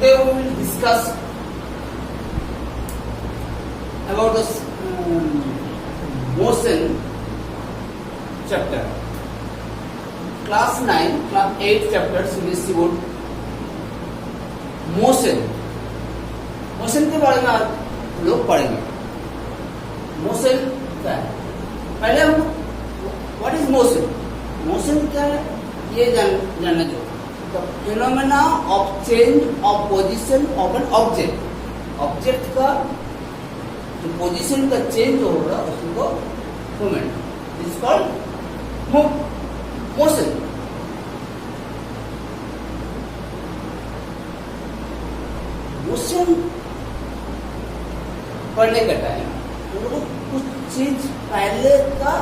today we will discuss about the motion chapter. Class 9, class 8 chapter CBSE board motion के बारे में आप लोग पढ़ेंगे। मोशन क्या है? पहले हम व्हाट इज मोशन, मोशन क्या है ये जानना जरूरी। The phenomena of change of position of an object, object का जो पोजीशन का चेंज हो रहा है उसको movement is called motion. Motion पढ़ने का टाइम हम लोग कुछ चीज पहले का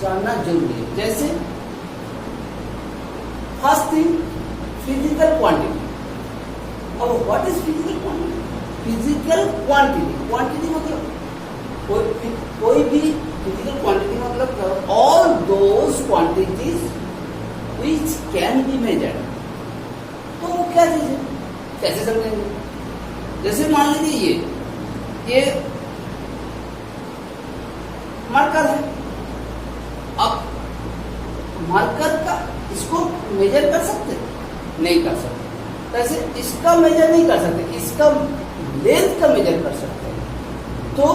जानना जरूरी है। जैसे फर्स्ट थिंग फिजिकल क्वांटिटी। अब what is physical quantity? Physical quantity, quantity मतलब कोई भी फिजिकल क्वांटिटी मतलब all those quantities which can be measured. तो वो क्या चीज है, कैसे समझेंगे? जैसे मान लीजिए ये मार्कर है। अब मार्कर का इसको मेजर कर सकते नहीं कर सकते, कैसे? इसका मेजर नहीं कर सकते, इसका लेंथ का मेजर कर सकते हैं। तो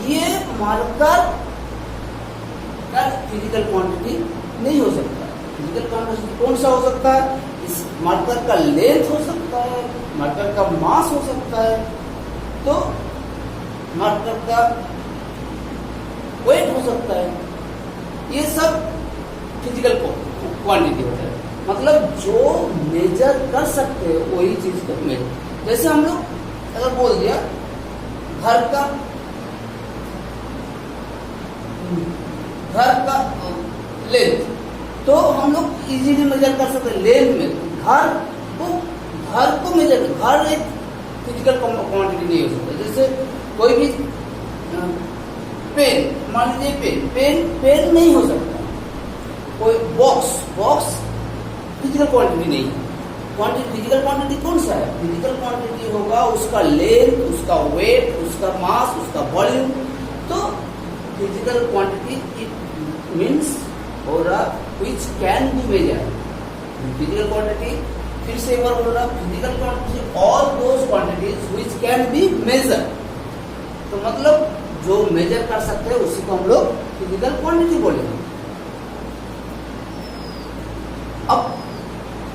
ये मार्कर का फिजिकल क्वांटिटी नहीं हो सकता। फिजिकल क्वांटिटी कौन सा हो सकता है? इस मार्कर का लेंथ हो सकता है, मार्कर का मास हो सकता है, तो मार्कर का वेट हो सकता है। ये सब फिजिकल क्वांटिटी होता है, मतलब जो मेजर कर सकते हैं वही चीज को मेजर। जैसे हम लोग अगर बोल दिया घर का लेंथ, तो हम लोग इजीली मेजर कर सकते हैं लेंथ में। घर को मेजर, घर एक फिजिकल क्वांटिटी नहीं हो सकता। जैसे कोई भी पेन, मान लीजिए पेन नहीं हो सकता। कोई बॉक्स फिजिकल क्वांटिटी नहीं है। फिजिकल क्वांटिटी कौन सा है? फिजिकल क्वांटिटी होगा उसका लेंथ, उसका वेट, उसका मास, उसका वॉल्यूम। तो फिजिकल क्वांटिटी इट मीन्स हो रहा which can be measured. Physical quantity फिर से एक बार बोल रहा, physical quantity all those quantities which can be measured. तो मतलब जो मेजर कर सकते हैं उसी को हम लोग फिजिकल क्वांटिटी बोलेंगे। अब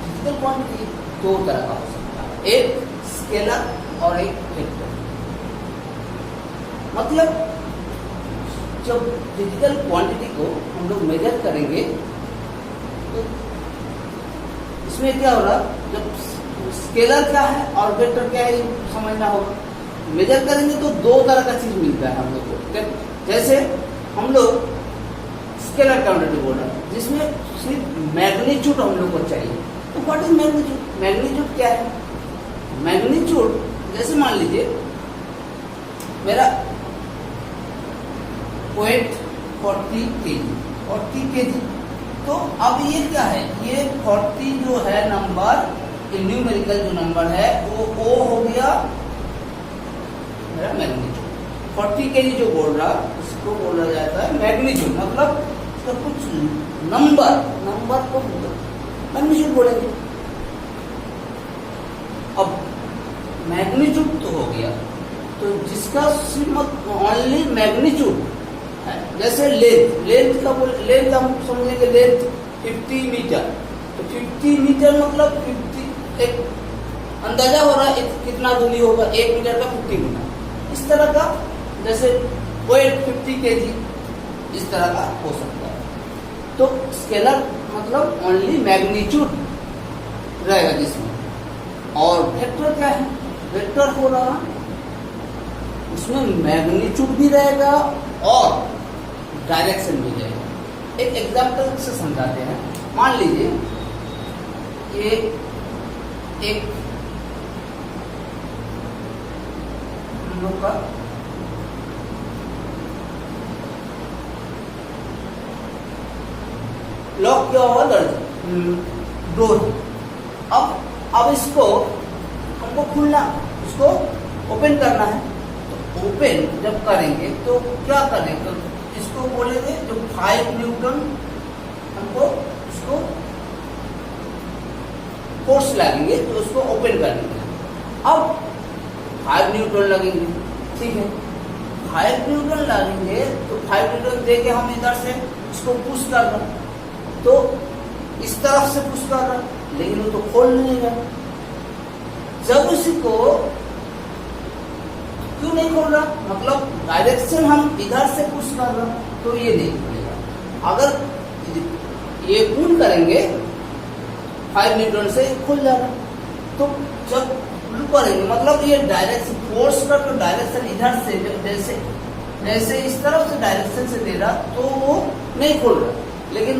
फिजिकल क्वांटिटी दो तरह का हो सकता है, एक स्केलर और एक वेक्टर। मतलब जब फिजिकल क्वांटिटी को हम लोग मेजर करेंगे तो इसमें क्या हो रहा, जब स्केलर क्या है और वेक्टर क्या है समझना होगा। मेजर करेंगे तो दो तरह का चीज मिलता है हम लोग को। जैसे हम लोग स्केलर क्वांटिटी बोल रहे हैं जिसमें सिर्फ मैग्नीट्यूड हम लोग को चाहिए। तो व्हाट इज मैग्नीट्यूड? मैग्नीट्यूड क्या है? मैग्नीट्यूड जैसे मान लीजिए मेरा वेट 40 केजी, तो अब ये क्या है? ये 40 जो है नंबर, न्यूमेरिकल जो नंबर है वो ओ हो गया मेरा मैग्नीट्यूड। 40 केजी जो बोल रहा उसको बोला जाता है मैग्नीट्यूड। मतलब इसका कुछ नंबर को मैग्नीट्यूड बोलेंगे। अब मैग्नीट्यूड तो हो गया, तो जिसका सिर्फ ओनली मैग्नीट्यूड है, जैसे लेंथ हम समझेंगे लेंथ 50 मीटर। तो 50 मीटर मतलब 50 एक अंदाजा हो रहा है कितना दूरी होगा, 1 मीटर का 50 मीटर। इस तरह का जैसे वेट 50 केजी इस तरह का हो सकता है। तो स्केलर मतलब ओनली मैग्नीट्यूड रहेगा जिसमें। और वेक्टर क्या है? वेक्टर हो रहा उसमें मैग्नीट्यूड भी रहेगा और डायरेक्शन भी रहेगा। एक एग्जांपल से समझाते हैं। मान लीजिए ये एक हम लोग का लॉक किया हुआ डोर। अब इसको हम हमको खुलना, उसको ओपन करना है। तो ओपन जब करेंगे तो क्या करेंगे, तो इसको बोलेंगे जो 5 न्यूटन हमको उसको फोर्स लगेंगे तो उसको ओपन करेंगे। अब 5 न्यूटन लगेंगे, ठीक है, 5 न्यूटन लगेंगे तो 5 न्यूटन दे के हम इधर से इसको पुश कर रहे हैं, तो इस तरफ से पुश कर रहे हैं, लेकिन वो तो खोल नहीं रहा। जब उसी को क्यों नहीं खोल रहा, मतलब डायरेक्शन हम इधर से पुश कर रहे हैं तो ये नहीं खुलेगा। अगर ये पुल करेंगे 5 न्यूटन से खुल जाएगा। तो जब पुल करेंगे मतलब ये डायरेक्शन फोर्स का तो डायरेक्शन इधर से जैसे जैसे इस तरफ से डायरेक्शन से दे रहा तो वो नहीं खोल रहा, लेकिन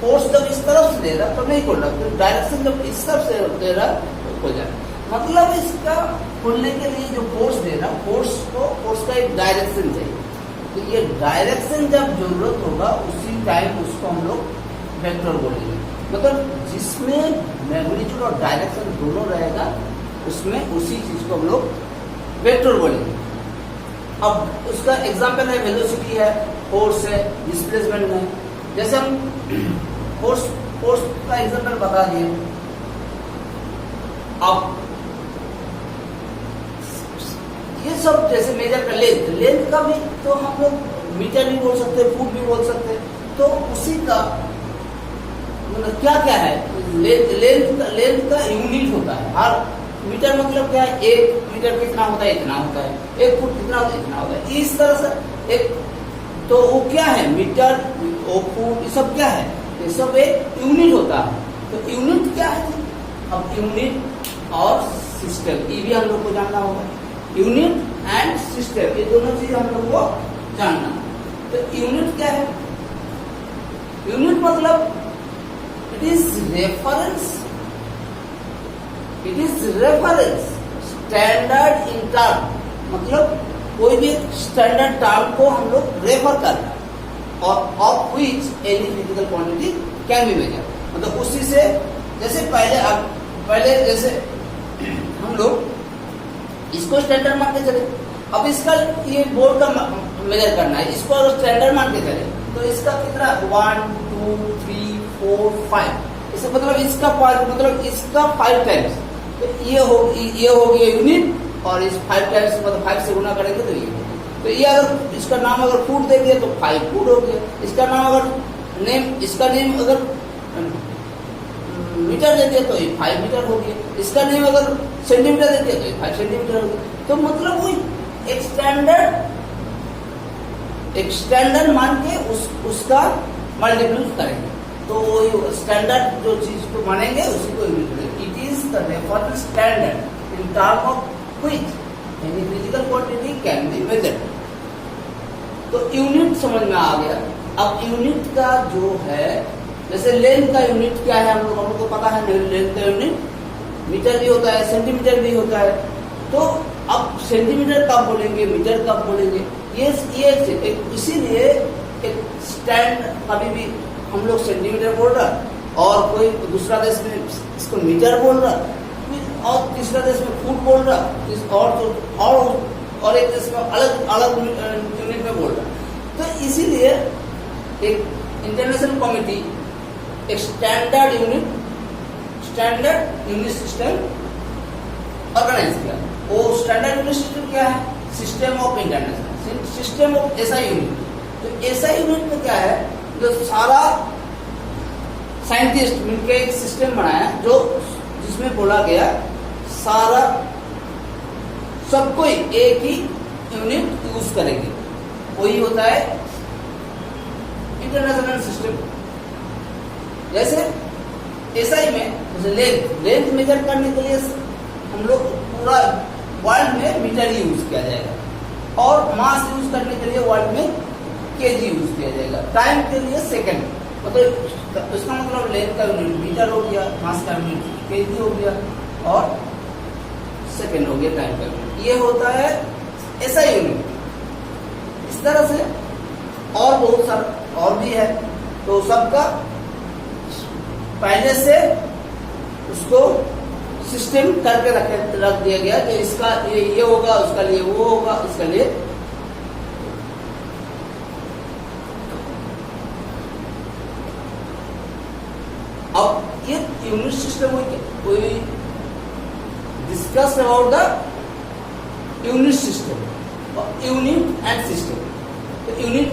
फोर्स जब इस तरफ से दे रहा तो नहीं खोल रहा, तो डायरेक्शन जब इस तरफ से दे रहा तो खोल जाए। मतलब इसका खोलने के लिए जो फोर्स दे रहा, फोर्स का एक डायरेक्शन चाहिए। तो ये डायरेक्शन जब जरूरत होगा उसी टाइम उसको हम लोग वेक्टर बोलेंगे। मतलब जिसमें मैग्नीट्यूड और डायरेक्शन दोनों रहेगा उसमें उसी चीज को हम लोग वेक्टर बोलेंगे। अब उसका एग्जांपल है वेलोसिटी है, फोर्स है, डिस्प्लेसमेंट है। जैसे हम फोर्स का एग्जांपल बता दिए। अब ये सब जैसे मेजर का लेंथ का भी तो हम लोग मीटर भी बोल सकते हैं, फुट भी बोल सकते हैं। तो उसी का मतलब क्या क्या है, लेंथ का यूनिट होता है। हर मीटर मतलब क्या है, 1 मीटर कितना होता है, इतना होता है, 1 फुट कितना होता है, इतना होता है। इस तरह से एक तो वो क्या है, मीटर, फुट, ये सब क्या है, ये सब एक यूनिट होता है। तो यूनिट क्या है, अब यूनिट और सिस्टम ये भी हम लोग को जानना होगा। यूनिट एंड सिस्टम ये दोनों चीज हम लोग को जानना। तो यूनिट क्या है, यूनिट मतलब it is reference standard in term, मतलब कोई भी स्टैंडर्ड टर्म को हम लोग रेफर करना और of which any physical quantity can be measure. मतलब उसी से जैसे पहले जैसे हम लोग इसको स्टैंडर्ड मान के चले, अब इसका ये बोर्ड का मेजर करना है, इसको अगर स्टैंडर्ड मान के चले तो इसका कितना 1 2 3 4 5 इसे मतलब इसका 5 टाइम्स। तो ये हो गया यूनिट और इस 5 टाइम्स मतलब 5 से गुना करेंगे तो ये। तो ये अगर इसका नाम अगर फुट दे दिया तो 5 फुट हो गया। इसका नाम अगर इसका नेम अगर मीटर दे दिया तो ये 5 मीटर हो गया। इसका नेम अगर सेंटीमीटर दे दिया तो ये 5 सेंटीमीटर हो गया। तो मतलब वही एक स्टैंडर्ड मान के उसका मल्टीप्लाई करेंगे तो वही स्टैंडर्ड जो चीज को मानेंगे उसी को यूनिट करेंगे। It is the reference standard in term of which any physical quantity can be measured. तो यूनिट समझ में आ गया। अब यूनिट का जो है जैसे लेंथ का यूनिट क्या है, हम लोग को पता है लेंथ का यूनिट मीटर भी होता है, सेंटीमीटर भी होता है। तो अब सेंटीमीटर कब बोलेंगे, मीटर कब बोलेंगे, ये इसीलिए एक स्टैंड कभी भी हम लोग सेंटीमीटर बोल रहा और कोई दूसरा देश में इसको मीटर बोल रहा और तीसरा देश में फुट बोल रहा और एक देश में अलग अलग यूनिट में बोल रहा। तो इसीलिए एक इंटरनेशनल कमिटी एक स्टैंडर्ड यूनिट सिस्टम ऑर्गेनाइज किया। वो स्टैंडर्ड यूनिट सिस्टम क्या है, system of international system of SI unit. तो एसआई यूनिट में क्या है, जो सारा साइंटिस्ट मिलकर एक सिस्टम बनाया जो जिसमें बोला गया सारा सब कोई एक ही यूनिट यूज करेंगे, वही होता है इंटरनेशनल सिस्टम। जैसे एसआई में जैसे लेंथ मेजर करने के लिए हम लोग पूरा वर्ल्ड में मीटर ही यूज किया जाएगा और मास यूज करने के लिए वर्ल्ड में केजी यूज किया जाएगा, टाइम के लिए सेकंड। मतलब इसका मतलब लेंथ का यूनिट मीटर हो गया, मास का यूनिट केजी हो गया और सेकंड हो गया टाइम का यूनिट। ये होता है ऐसा यूनिट। इस तरह से और बहुत सारा और भी है। तो सबका पहले से उसको सिस्टम करके रख दिया गया कि इसका ये होगा, उसका लिए वो होगा, इसका लिए। अब ये यूनिट सिस्टम कोई discuss about the unit system, unit and system. तो यूनिट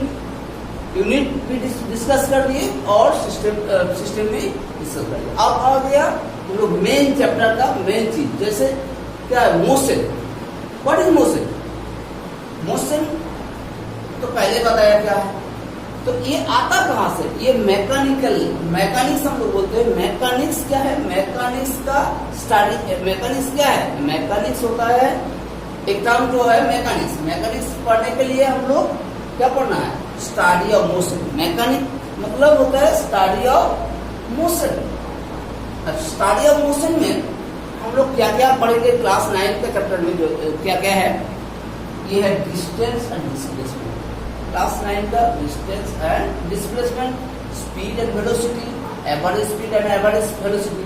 भी डिस्कस कर लिए और सिस्टम भी डिस्कस कर लिया। अब आ गया हम लोग मेन चैप्टर का मेन चीज, जैसे क्या है motion. What is motion? Motion तो पहले बताया क्या है। तो ये आता कहां से? ये मैकेनिक्स हम लोग बोलते हैं। मैकेनिक्स क्या है? मैकेनिक्स का स्टडी। मैकेनिक्स क्या है? मैकेनिक्स होता है एक टर्म जो है मैकेनिक्स पढ़ने के लिए हम लोग क्या पढ़ना है? Study of motion. मैकेनिक मतलब होता है study of motion. Study of motion में हम लोग क्या क्या पढ़ेंगे क्लास 9 के चैप्टर में? जो क्या क्या है, ये है डिस्टेंस एंड डिस्प्लेसमेंट। क्लास 9 का distance and displacement, speed and velocity, average speed and average velocity,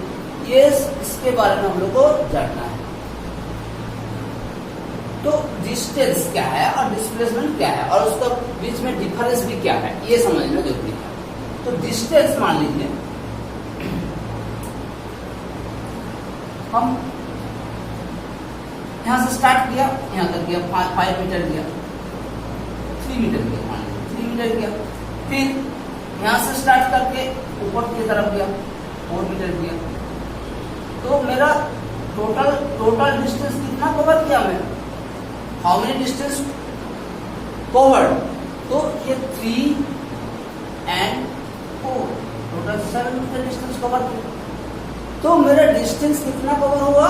ये इसके बारे में हम लोग को जानना है। तो डिस्टेंस क्या है और डिस्प्लेसमेंट क्या है और उसका बीच में डिफरेंस भी क्या है, ये समझना जरूरी है। तो डिस्टेंस मान लीजिए हम यहां से स्टार्ट किया, यहां तक गया 5 मीटर गया, 3 मीटर गया, मान लीजिए 3 मीटर गया। फिर यहां से स्टार्ट करके ऊपर की तरफ गया 4 मीटर गया। तो मेरा टोटल डिस्टेंस कितना कवर किया मैंने? How many distance covered? तो ये 3 and 4, total 7 meter distance cover किया। तो मेरा डिस्टेंस कितना कवर हुआ?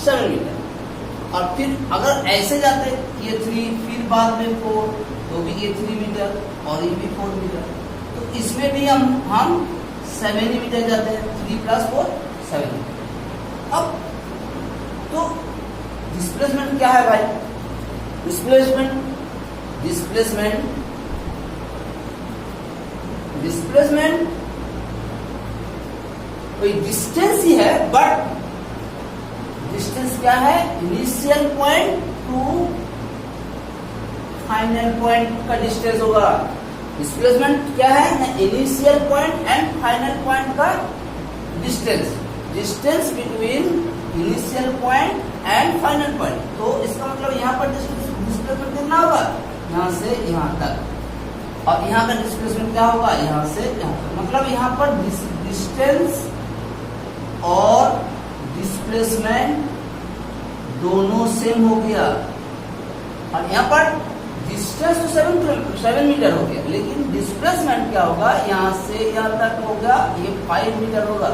7 मीटर। और फिर अगर ऐसे जाते ये 3, फिर बाद में 4, तो भी ये 3 मीटर और ये भी 4 मीटर। तो इसमें भी हम 7 मीटर जाते हैं। 3 + 4 7 मीटर। अब तो डिस्प्लेसमेंट क्या है भाई? डिस्प्लेसमेंट कोई डिस्टेंस ही है, बट डिस्टेंस क्या है? Initial point to final point का डिस्टेंस होगा। डिस्प्लेसमेंट क्या है? Initial point and final point का distance between initial point and final point. तो इसका मतलब यहाँ पर डिस्प्लेसमेंट कितना होगा? यहाँ से यहाँ तक। और यहाँ का डिस्प्लेसमेंट क्या होगा? यहाँ से यहाँ तक। मतलब यहाँ पर डिस्टेंस और डिस्प्लेसमेंट दोनों सेम हो गया। और यहाँ पर डिस्टेंस तो 7 मीटर हो गया, लेकिन डिस्प्लेसमेंट क्या होगा? यहाँ से यहाँ तक होगा, ये 5 मीटर होगा।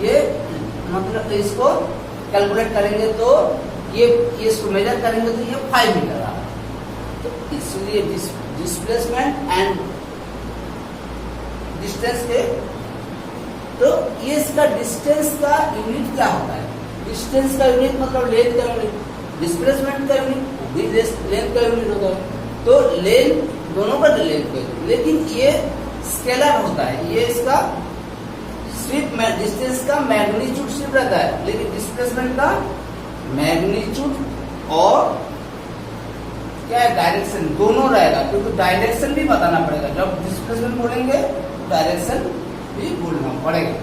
ये मतलब इसको कैलकुलेट करेंगे तो ये इसको मेजर करेंगे तो ये 5 मीटर आ रहा है। तो इसलिए डिस्प्लेसमेंट एंड डिस्टेंस के, तो ये इसका डिस्टेंस का यूनिट क्या होता है? डिस्टेंस का यूनिट मतलब लेंथ का यूनिट, डिस्प्लेसमेंट का यूनिट भी लेंथ का यूनिट होता है। तो लेंथ दोनों का लेंथ का यूनिट, लेकिन ये स्केलर होता है। ये इसका सिर्फ डिस्टेंस का मैग्नीट्यूड सिर्फ रहता है, लेकिन डिस्प्लेसमेंट का मैग्नीट्यूड और क्या है डायरेक्शन दोनों रहेगा, क्योंकि डायरेक्शन भी बताना पड़ेगा। जब डिस्प्लेसमेंट बोलेंगे डायरेक्शन भी बोलना पड़ेगा।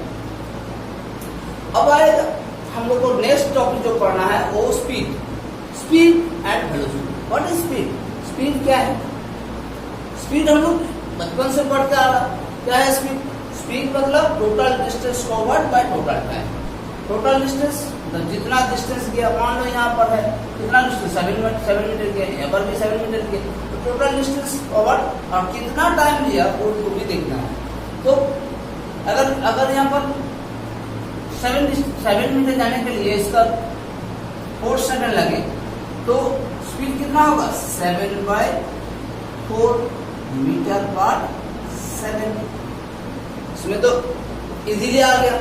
अब आएगा हम लोग को नेक्स्ट टॉपिक जो पढ़ना है वो speed and velocity. What is speed? Speed क्या है? स्पीड हम लोग बचपन से पढ़ते आ रहा। क्या है स्पीड? स्पीड मतलब total distance covered by total time. Total distance जितना डिस्टेंस गया, मान लो यहाँ पर है कितना डिस्टेंस 7 मीटर गया, यहाँ पर भी 7 मीटर गया। तो टोटल डिस्टेंस कवर्ड और कितना टाइम लिया वो भी देखना है। तो अगर यहाँ पर 7 मीटर जाने के लिए इसका 4 सेकंड लगे, तो स्पीड कितना होगा? 7/4 मीटर/सेकंड। इसमें तो इजीली आ गया।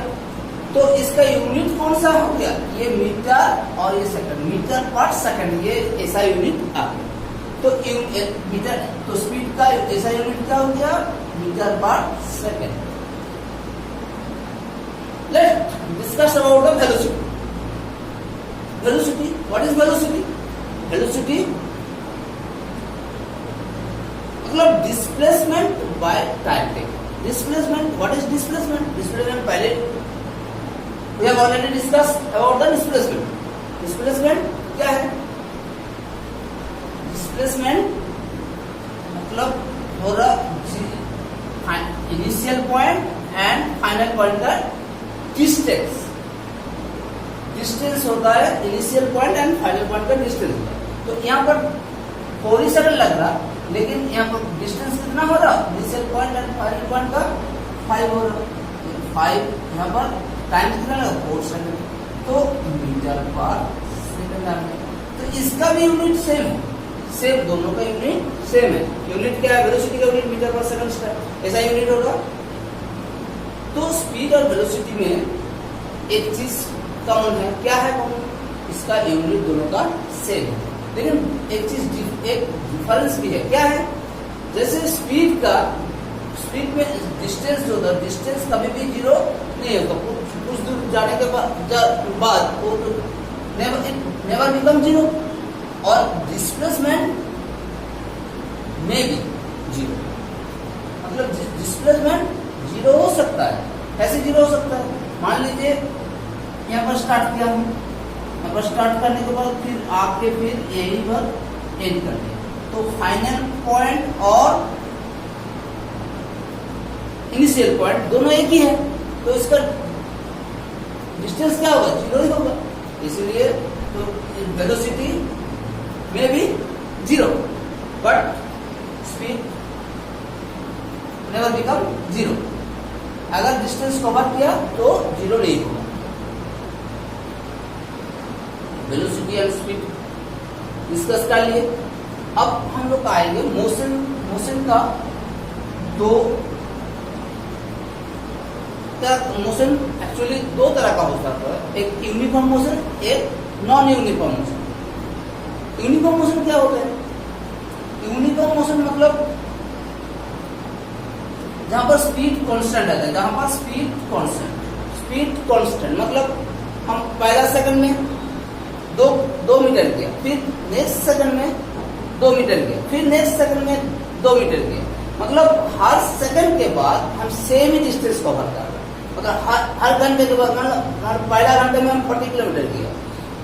तो इसका यूनिट कौन सा हो गया? ये मीटर और ये सेकंड, मीटर/सेकंड, ये ऐसा यूनिट आ गया। तो मीटर, तो स्पीड का ऐसा यूनिट क्या हो गया? Metre per second. Let's discuss about the velocity. What is velocity? Velocity मतलब displacement by time take. Displacement, what is displacement? Displacement पहले we have already discussed about the displacement. Displacement क्या है? डिस्प्लेसमेंट मतलब हो रहा initial point and final point का distance. Distance होता है initial point and final point का डिस्टेंस। तो यहाँ पर 4 सेकंड लग रहा, लेकिन यहाँ पर डिस्टेंस कितना हो रहा? Initial point and final point का 5 हो रहा। 5 यहाँ पर टाइम कितना लगा? 4 सेकंड। तो मीटर पर सेकंड आ गया। तो इसका भी यूनिट सेम है, सेम दोनों का यूनिट सेम है। यूनिट क्या है? वेलोसिटी का यूनिट मीटर पर सेकंड है, ऐसा यूनिट होगा। तो स्पीड और वेलोसिटी में एक चीज कॉमन है। क्या है कॉमन? इसका यूनिट दोनों का सेम है, लेकिन एक चीज एक डिफरेंस भी है। क्या है? जैसे स्पीड में डिस्टेंस जो होता है, डिस्टेंस कभी भी 0 नहीं होता। कुछ दूर जाने के बाद वो नेवर बिकम 0। और डिस्प्लेसमेंट में भी 0, मतलब डिस्प्लेसमेंट 0 हो सकता है। कैसे 0 हो सकता है? मान लीजिए यहाँ पर स्टार्ट किया हूँ, यहाँ पर स्टार्ट करने के बाद फिर आके फिर यही पर एंड कर दिया, तो फाइनल पॉइंट और इनिशियल पॉइंट दोनों एक ही है, तो इसका डिस्टेंस क्या होगा? 0 ही होगा। इसलिए तो वेलोसिटी में भी 0, बट स्पीड नेवर बिकम 0। अगर डिस्टेंस कवर किया तो 0 नहीं होगा। वेलोसिटी एंड स्पीड डिस्कस कर लिए। अब हम लोग आएंगे मोशन का। दो मोशन एक्चुअली 2 तरह का हो सकता है, एक यूनिफॉर्म मोशन, एक non uniform motion. Uniform motion क्या होता है? यूनिफॉर्म मोशन मतलब जहां पर स्पीड कांस्टेंट रहता है, जहां पर स्पीड कांस्टेंट मतलब हम पहला सेकंड में 2 मीटर किया, फिर नेक्स्ट सेकंड में 2 मीटर किया, फिर नेक्स्ट सेकंड में 2 मीटर किया, मतलब हर सेकंड के बाद हम सेम ही डिस्टेंस कवर कर रहे हैं। मतलब हर घंटे के बाद मतलब पहला घंटे में हम 40 किलोमीटर किया,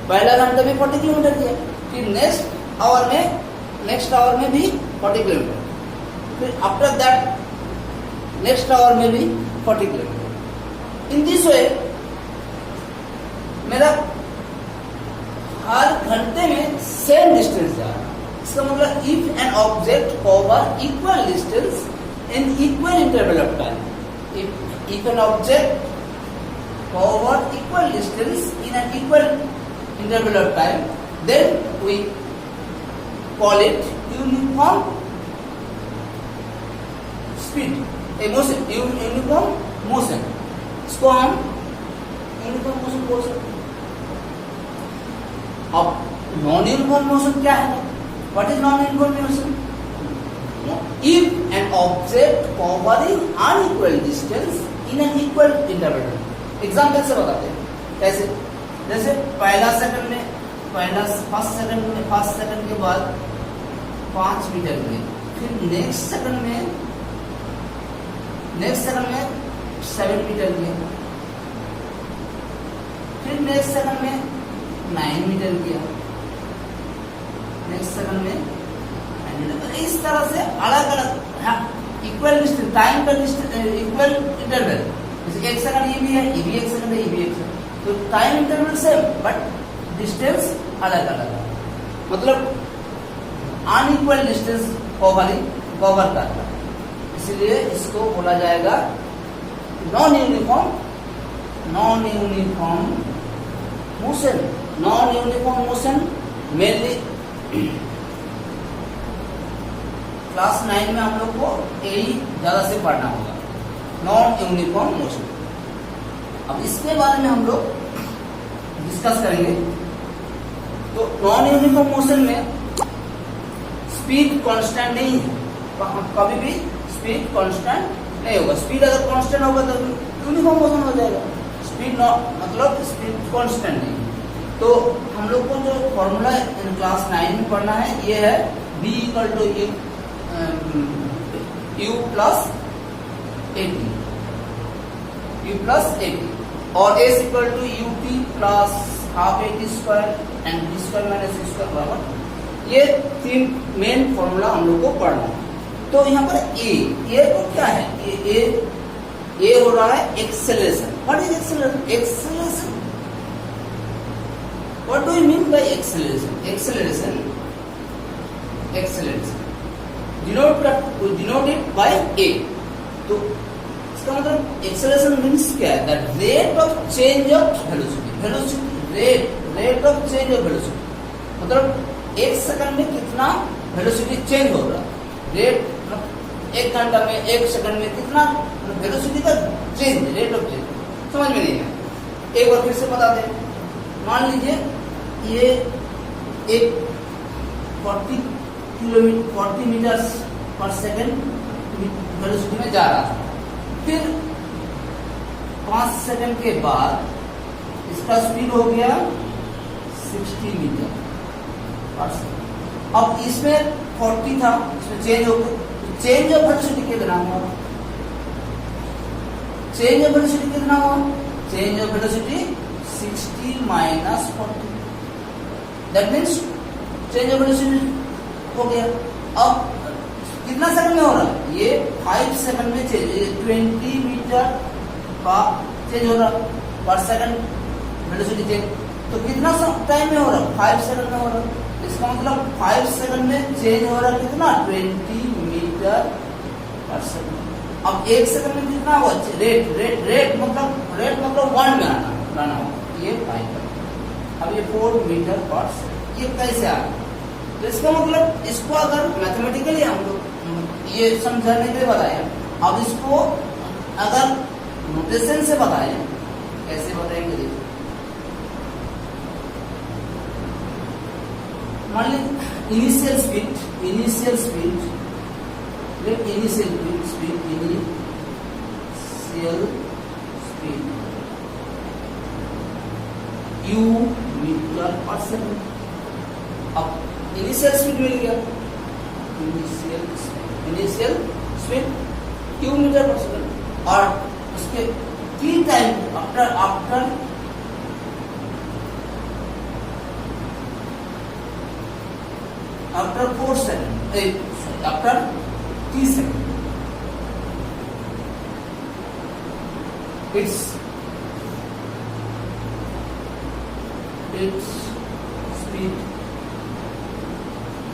पहला घंटे में 40 किलोमीटर किया, फिर नेक्स्ट आवर में भी 40 किलोमीटर, फिर आफ्टर दैट नेक्स्ट आवर में भी 40 किलोमीटर। इन दिस वे मेरा हर घंटे में सेम डिस्टेंस जा रहा है। इसका मतलब if an object cover equal distance in equal interval of time, if an object cover equal distance in an equal interval of time, then we call it uniform speed, a motion, uniform motion। इसको हम uniform motion बोल सकते हैं। अब non uniform motion क्या है? What is non uniform motion? If an object covering unequal distance in an equal interval। Example से बताते हैं कैसे। जैसे फर्स्ट सेकंड के बाद 5 मीटर में, फिर नेक्स्ट सेकंड में 7 मीटर किया, फिर नेक्स्ट सेकंड में 9 मीटर किया, नेक्स्ट सेकंड में 9 मीटर। इस तरह से अलग अलग इक्वल डिस्टेंस, टाइम का इक्वल इंटरवल। जैसे 1 सेकंड ये भी है, ये भी 1 सेकंड है, ये भी 1 सेकंड, तो time interval same but distance अलग अलग है। मतलब अनइक्वल डिस्टेंस कवर करता है, इसलिए इसको बोला जाएगा non uniform motion. Non uniform motion mainly class 9 में हम लोग को यही ज्यादा से पढ़ना होगा, नॉन यूनिफॉर्म मोशन। अब इसके बारे में हम लोग डिस्कस करेंगे। तो नॉन यूनिफॉर्म मोशन में स्पीड कांस्टेंट नहीं है, कभी भी स्पीड कांस्टेंट नहीं होगा। स्पीड अगर कांस्टेंट होगा तो यूनिफॉर्म मोशन हो जाएगा। स्पीड मतलब स्पीड कांस्टेंट नहीं, तो हम लोग को जो फॉर्मूला क्लास 9 में पढ़ना है ये है b equal to u plus 80 और s equal to ut plus half 80 square and b square minus c square बराबर, ये 3 मेन फॉर्मूला हम लोग को पढ़ना है। तो यहाँ पर ए तो क्या है, ए हो रहा है acceleration. What is acceleration? Acceleration, what do you mean by acceleration? Acceleration denoted by A. तो इसका मतलब एक्सेलरेशन मीन्स क्या है? The rate of change of velocity, rate of change of velocity, मतलब एक सेकंड में कितना वेलोसिटी चेंज हो रहा है। रेट एक घंटा में, एक सेकंड में कितना वेलोसिटी का चेंज, रेट ऑफ चेंज। समझ में नहीं है, एक बार फिर से बता दें। मान लीजिए ये एक 40 मीटर पर सेकंड वेलोसिटी में जा रहा था, फिर 5 सेकंड के बाद इसका स्पीड हो गया 60 मीटर पर सेकंड। अब इसमें 40 था, इसमें चेंज हो गया, चेंज ऑफ वेलोसिटी कितना हुआ? चेंज ऑफ वेलोसिटी कितना हुआ? Change of velocity 60 minus 40, that means change of velocity हो गया। अब कितना सेकंड में हो रहा है? ये 5 सेकंड में चेंज, 20 मीटर का चेंज हो रहा पर सेकंड वेलोसिटी चेंज। तो कितना टाइम में हो रहा है? 5 सेकंड में हो रहा है। इसका मतलब 5 सेकंड में चेंज हो रहा है कितना? 20 मीटर पर सेकंड। अब 1 सेकंड में कितना हुआ? रेट मतलब 1 में आना होगा, ये 5। अब ये 4 मीटर पर सेकंड, ये कैसे आ गया? तो इसका मतलब इसको अगर मैथमेटिकली हम लोग ये समझाने के लिए बताया, अब इसको अगर नोटेशन से बताएं, कैसे बताएंगे देखिए। मान लीजिए इनिशियल स्पीड u मीटर पर सेकंड। अब इनिशियल स्पीड मिल गया, इनिशियल स्पीड q मीटर पर सेकंड, और उसके t time after 4 second, after 3 second its speed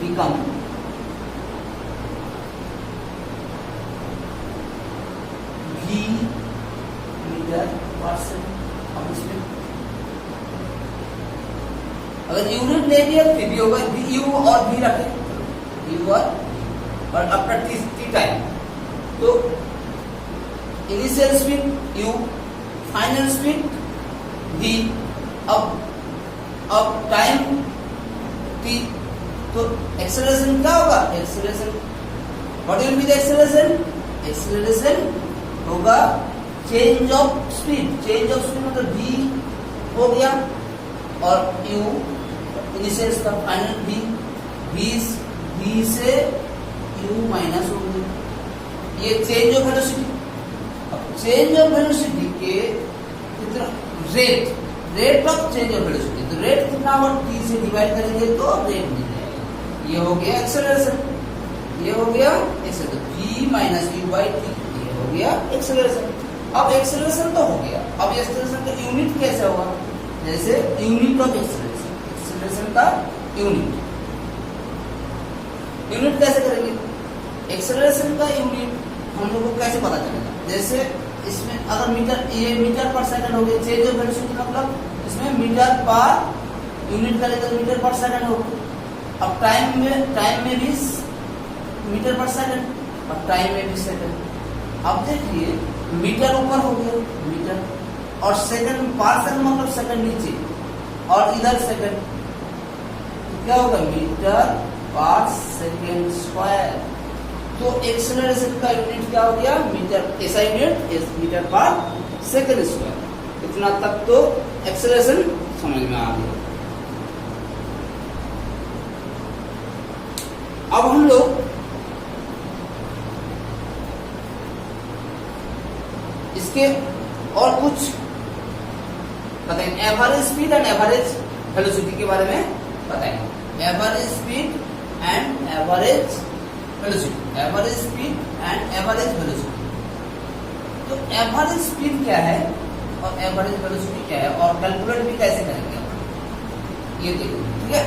become v meter पर सेकंड। अब इसमें अगर यूनिट ले लिया फिर भी होगा u और v रखे, u और आफ्टर t टाइम। तो initial speed u, final speed v, अब टाइम t। तो एक्सेलरेशन क्या होगा? Acceleration, what will be the acceleration? Acceleration होगा चेंज ऑफ स्पीड मतलब v हो गया और u इनिशियल का फाइनल v से u माइनस हो गया, ये चेंज ऑफ वेलोसिटी। अब चेंज ऑफ वेलोसिटी के कितना rate of change of velocity, तो रेट कितना होगा? t से डिवाइड करेंगे तो रेट मिल जाएगा। ये हो गया एक्सेलरेशन, ये हो गया acceleration, v minus u by t, ये हो गया एक्सेलरेशन। अब एक्सेलरेशन तो हो गया, अब एक्सेलरेशन का यूनिट कैसे होगा? जैसे यूनिट ऑफ एक्सेलरेशन का यूनिट कैसे करेंगे? एक्सेलरेशन का यूनिट हम लोग को कैसे पता चलेगा? जैसे इसमें अगर ये मीटर पर सेकंड हो गया, चेंज ऑफ वेलोसिटी मतलब इसमें मीटर पर यूनिट करेगा तो मीटर पर सेकंड होगा। अब टाइम में भी मीटर पर सेकंड और टाइम में भी सेकंड। अब देखिए मीटर ऊपर हो गया, मीटर, और सेकंड पर सेकंड मतलब सेकंड नीचे, और इधर सेकंड, तो क्या होगा? मीटर पर सेकंड स्क्वायर। तो एक्सेलरेशन का यूनिट क्या हो गया? मीटर, ऐसा यूनिट मीटर पर सेकंड स्क्वायर। इतना तक तो एक्सेलरेशन समझ में आ गया। अब हम लोग इसके और कुछ बताएंगे, average speed and average velocity के बारे में बताएंगे। Average speed and average velocity, average speed and average velocity. तो एवरेज स्पीड क्या है और एवरेज वेलोसिटी क्या है और कैलकुलेट भी कैसे करेंगे अपन, ये देखो, ठीक है।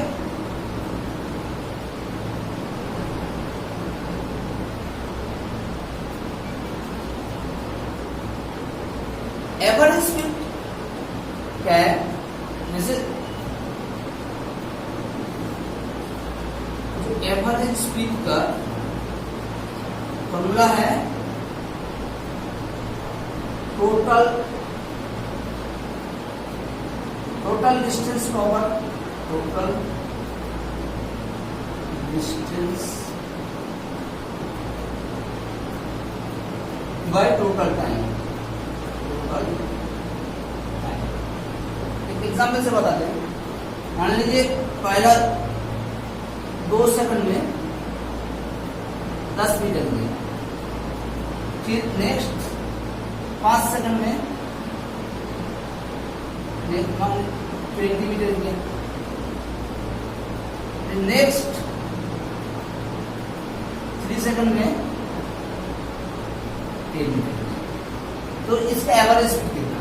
एवरेज स्पीड क्या है, जैसे एवरेज स्पीड का फॉर्मूला है total distance cover, total distance by total time. एक एग्जाम्पल से बताते हैं, मान लीजिए पहला 2 सेकंड में 10 मीटर गया, फिर नेक्स्ट 5 सेकंड में 20 मीटर गया, नेक्स्ट 3 सेकंड में 10 मीटर। तो इसका एवरेज स्पीड कितना,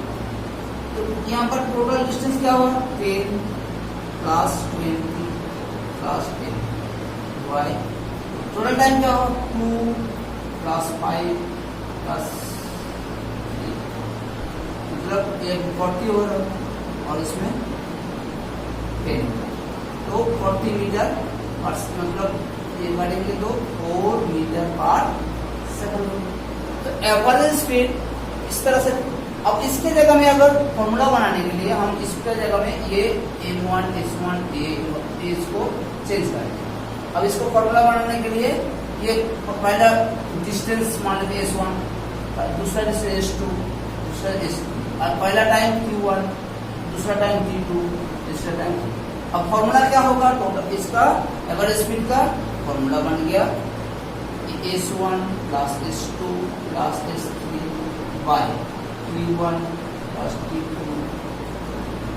तो यहाँ पर टोटल डिस्टेंस क्या हुआ, 10 plus 20 plus 10 y, total time क्या हुआ, 2 प्लस 5 प्लस 3, मतलब ये 40 हो रहा है और इसमें 10, तो 40 मीटर पर, मतलब ये बढ़ेंगे तो 4 मीटर पर सेकंड। तो एवरेज स्पीड इस तरह से। अब इसके जगह में अगर फॉर्मूला बनाने के लिए हम इसके जगह में ये m1 s1 इसको चेंज करेंगे। अब इसको फॉर्मूला बनाने के लिए ये पहला डिस्टेंस मान लेते s1, दूसरा डिस्टेंस s2, दूसरा s2, और पहला टाइम q1, दूसरा टाइम t2, तीसरा टाइम। अब फॉर्मूला क्या होगा, टोटल इसका एवरेज स्पीड का फॉर्मूला बन गया s1 plus s2 plus s3 by t1 plus t2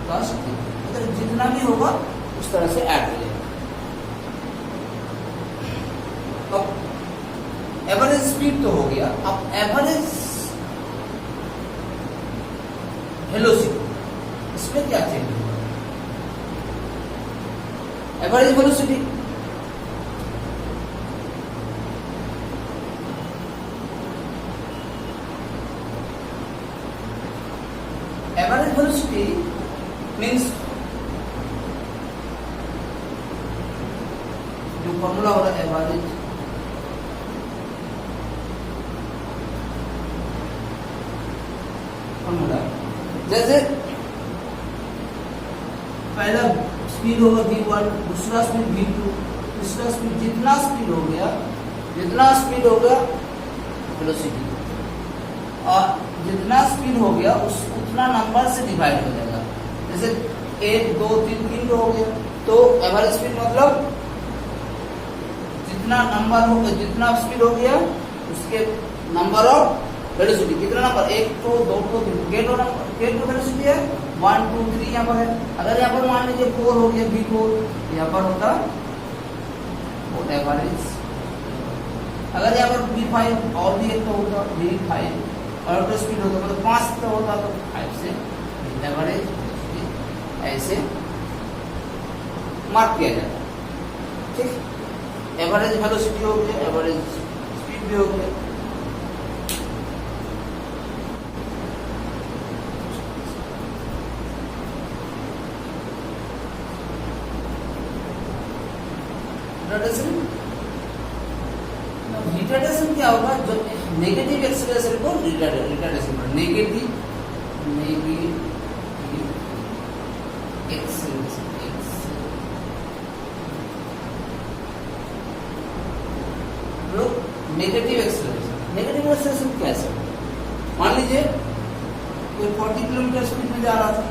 plus t3, मतलब जितना भी होगा उस तरह से ऐड हो जाएगा। अब एवरेज स्पीड तो हो गया, अब एवरेज वेलोसिटी, इसमें क्या चेंज होगा, average velocity average velocity means जो फॉर्मूला हो रहा है एवरेज फॉर्मूला, जैसे पहला स्पीड होगा v1, दूसरा स्पीड v2, तीसरा स्पीड, जितना स्पीड हो गया वेलोसिटी, और जितना स्पीड हो गया उतना नंबर से डिवाइड हो जाएगा। जैसे 1 2 3 3 हो गया, तो एवरेज स्पीड मतलब जितना नंबर हो गया, जितना स्पीड हो गया उसके नंबर ऑफ वेलोसिटी, कितना नंबर, 1 2 2 3, के टू वेलोसिटी है 1 2 3 यहाँ पर है। अगर यहाँ पर मान लीजिए 4 हो गया v4, यहाँ पर होता वो एवरेज। अगर यहाँ पर v5 और भी एक तो होगा v5, और तो स्पीड होता मतलब 5 तो होता तो 5 से एवरेज ऐसे मार्क किया जाता, ठीक। एवरेज वेलोसिटी हो गया, एवरेज स्पीड भी हो गया। रिटार्डेशन क्या होगा, जो नेगेटिव एक्सेलरेशन को retardation, negative acceleration, negative acceleration कैसे, मान लीजिए कोई 40 किलोमीटर स्पीड में जा रहा था,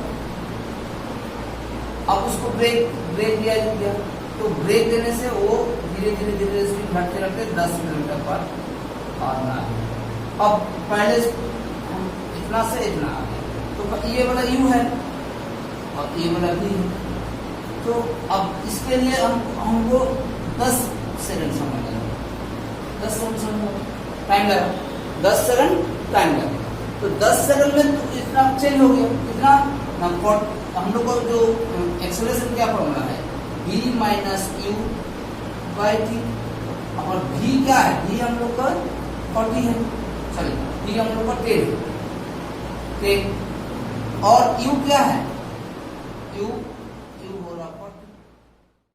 अब उसको ब्रेक दिया गया, तो ब्रेक देने से वो धीरे धीरे धीरे स्पीड घटते रहते 10 किलोमीटर पर आवर है। अब पहले हम इतना से इतना आ गए, तो ये वाला u है और ये वाला v है। तो अब इसके लिए हमको 10 सेकंड समय लगा, 10 सेकंड समय टाइम लगा, 10 सेकंड टाइम लगा। तो 10 सेकंड में तो इतना चेंज हो गया, इतना हम लोग को जो एक्सेलरेशन क्या फॉर्मूला है, v minus you by T, और v क्या है, v हम लोग का 40 है, सॉरी v हम लोग का 10 और u क्या है, u